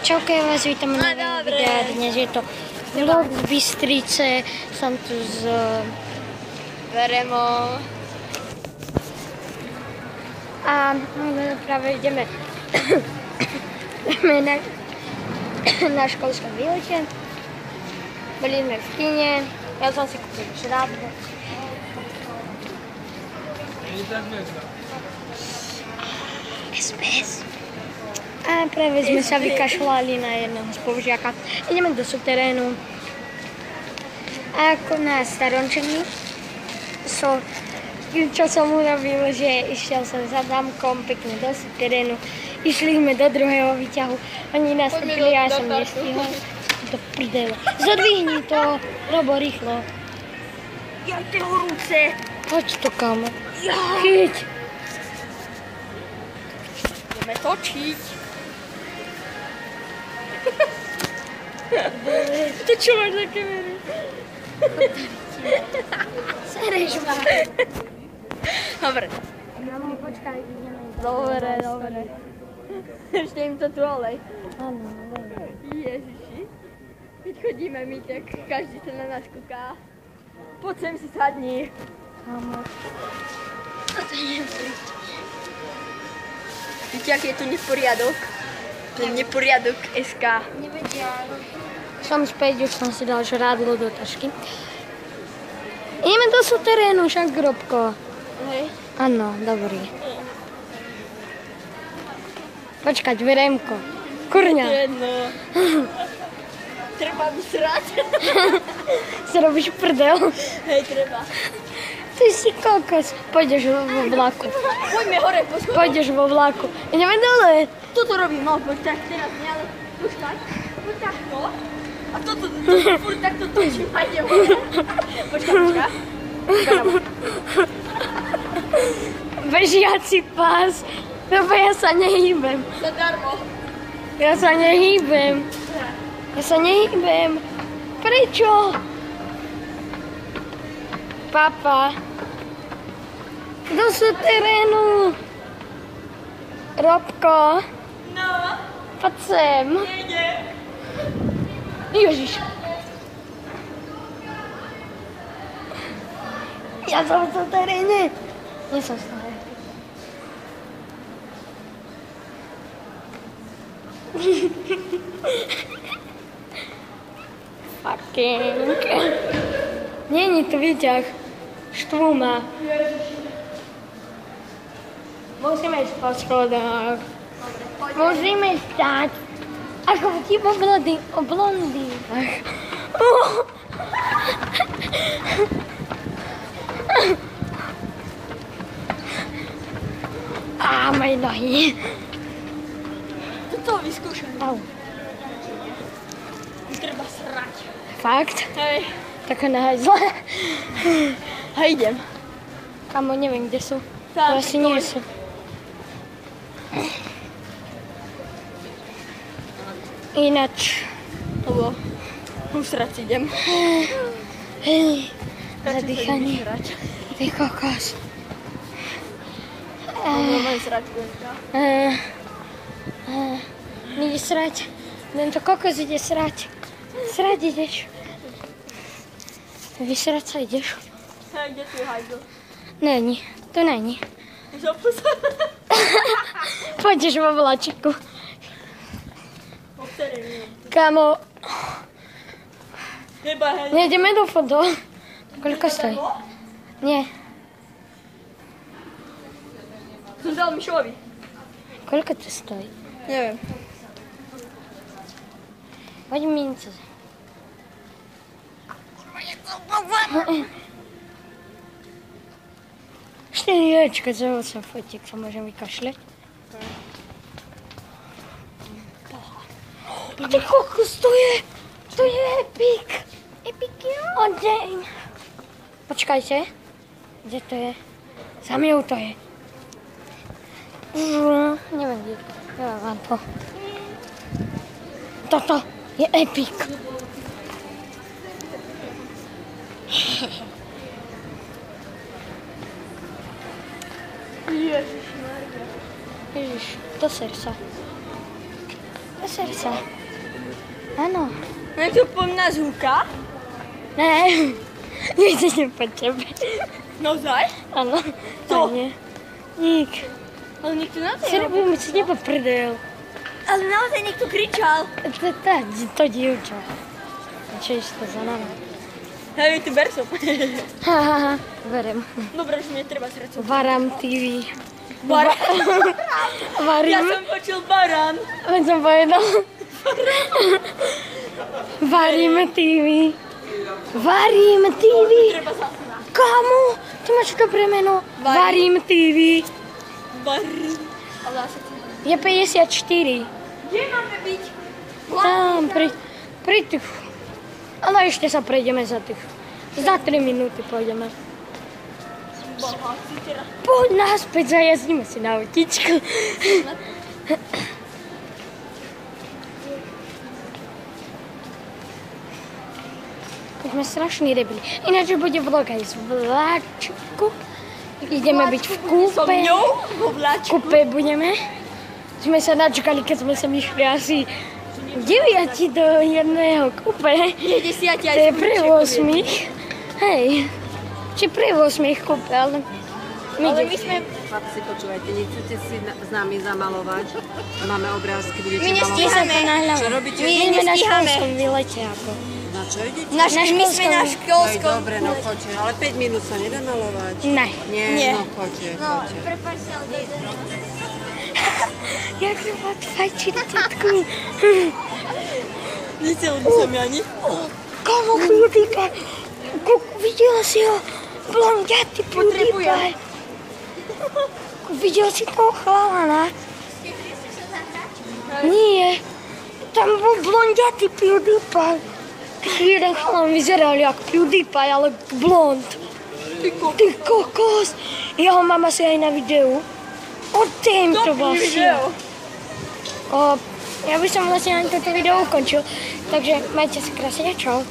Čauko, ja vás vítam na novém videa. Dnes je to vlog z Bystrice. Som tu s Veremou. A práve ideme na školskom výlete. Boli sme v kine. Ja som si kúpil žrádlo. SBS. A práve sme sa vykašľali na jedného spolužiaka. Ideme do suterénu. A ako na starončení, čo som urobil, že išiel som za dámkom pekne do suterénu. Išli sme do druhého výťahu. Oni nastúpili a ja som nestihol. To prdele. Zodvihni to, Robo, rýchlo. Ja, to je horúce. Poď to, kamo. Chyť. Ideme točiť. To čo máš za kameru? Sereš ma. Dobre. Mamo, počkaj, ideme. Dobre. Ešte im to tu olej. Áno, dobre. Ježiši. Keď chodíme my, tak každý sa na nás kúká. Poď sem si sadni. Kamo. Toto je nepríč. Víte, aký je tu neporiadok? To je neporiadok SK. Nevedia. Som späť, už som si dal žrádlo do tašky. Ideme do suterénu, však Robko. Hej. Áno, dobrý. Počkať, Veremko. Kurňa. Jedno. Treba vysrať. Si robíš prdel? Hej, treba. Ty si kokos. Pôjdeš vo vlaku. Poďme hore po schodu. Pôjdeš vo vlaku. Ideme dole. Toto robím, no, poď tak, teraz nie, ale počkaj. Poď takto. A toto furt takto točím a idem hore. Počkaj. Bežiaci pás. Lebo ja sa nehýbem. Zadarmo. Ja sa nehýbem. Prečo? Papa. Do suterénu. Robko. No. Poď sem. Nejde. Ježiš. Ja som v suteréne. Nie som v suteréne. Fucking. Není tu výťah. Štvúma. Musíme ísť po schodách. Musíme stať. Ako v tým o blondínach. Á, moje nohy. Toto vyskúšam. Au. Treba srať. Fakt? Hej. Také nehajzle. A idem. Kamo, neviem, kde sú. Tam, To asi nie sú. Ináč. Lebo usrať si idem. Hej, Radšej zadýchanie. chodím srať. Ty kokos. Môžem srať. Ide srať. Tento kokos ide srať. Srať ideš. Vysrať sa ideš. Hej, kde tu je hajzl? Není, to není. Zapus. Pôjdeš vo vláčiku. Po ktorej nie. Kámo, Nebahaj. nejdeme do foto. Koľko stojí? Nie. Som dal Mišovi. Koľko to stojí? Neviem. Poď mince. Ešte nie, čakaj, zaujímavé sa fotiek, sa môžem vykašľať. Ty kokos, to je epic. Epic, jo. Oh, damn. Počkajte, kde to je? Za mňou to je. Neviem, kde. Ja vám to. Toto je epic. Ježišmarja. Ježiš, do srdca. srdca. Áno. Niekto po mňa zhúka? Ne, nechcem po tebe. Naozaj? Áno. To? Nie. Nik. Ale nikto na to Robím si teba prdel. Ale naozaj niekto kričal. To dievča. Čo išlo za nami? Hej, ty ber som. Hahaha, berem. Dobre, že mi netreba srdcom. Varam TV. Barán. Varím. Ja som počul barán. Veď som povedal. Varím TV. Varím TV. Treba sa... Kámo, ty máš dobré meno. Varím. Varím TV. Barán. Ale asi... Je 54. Kde máme byť? Tam, pri tých. Ale ešte sa prejdeme za 3 minúty pôjdeme. Boháci teraz. Poď naspäť, zajazdíme si na autičku. Sme strašní debili. Ináč bude vlog aj z vláčku. Ideme byť v So kúpe. mňou vo V vláčku. kúpe budeme. Sme sa načkali, keď sme sem išli asi 9 do jedného kúpe. Je 10 aj To je pre 8. Hej. Či pre 8 kúpe, ale... Ale my sme... Chlapci, počúvajte, nechcete si s nami zamalovať? Máme obrázky, budete My malovať. nestíhame. Čo robíte? My Ideme na nestíhame. školskom výlete ako. Na čo idete? My sme na Aj školskom. dobre, no choďte. Ale 5 minút sa nedá malovať. Ne. Nie, Nie. no choďte, choďte. Prepáčte, ale Jak to má fajčiť, tetku? Nechcel by som ja ani. Kámo, PewDiePie. Videla si ho? Blondiatý PewDiePie. Videl si toho chalana? Nie. Tam bol blondiatý PewDiePie. Jeden chalan vyzeral jak PewDiePie, ale blond. Ty kokos. Jeho mama si aj na videu. O týmto vlastne. Ja by som vlastne ani toto video ukončil. Takže majte sa krásne, čau.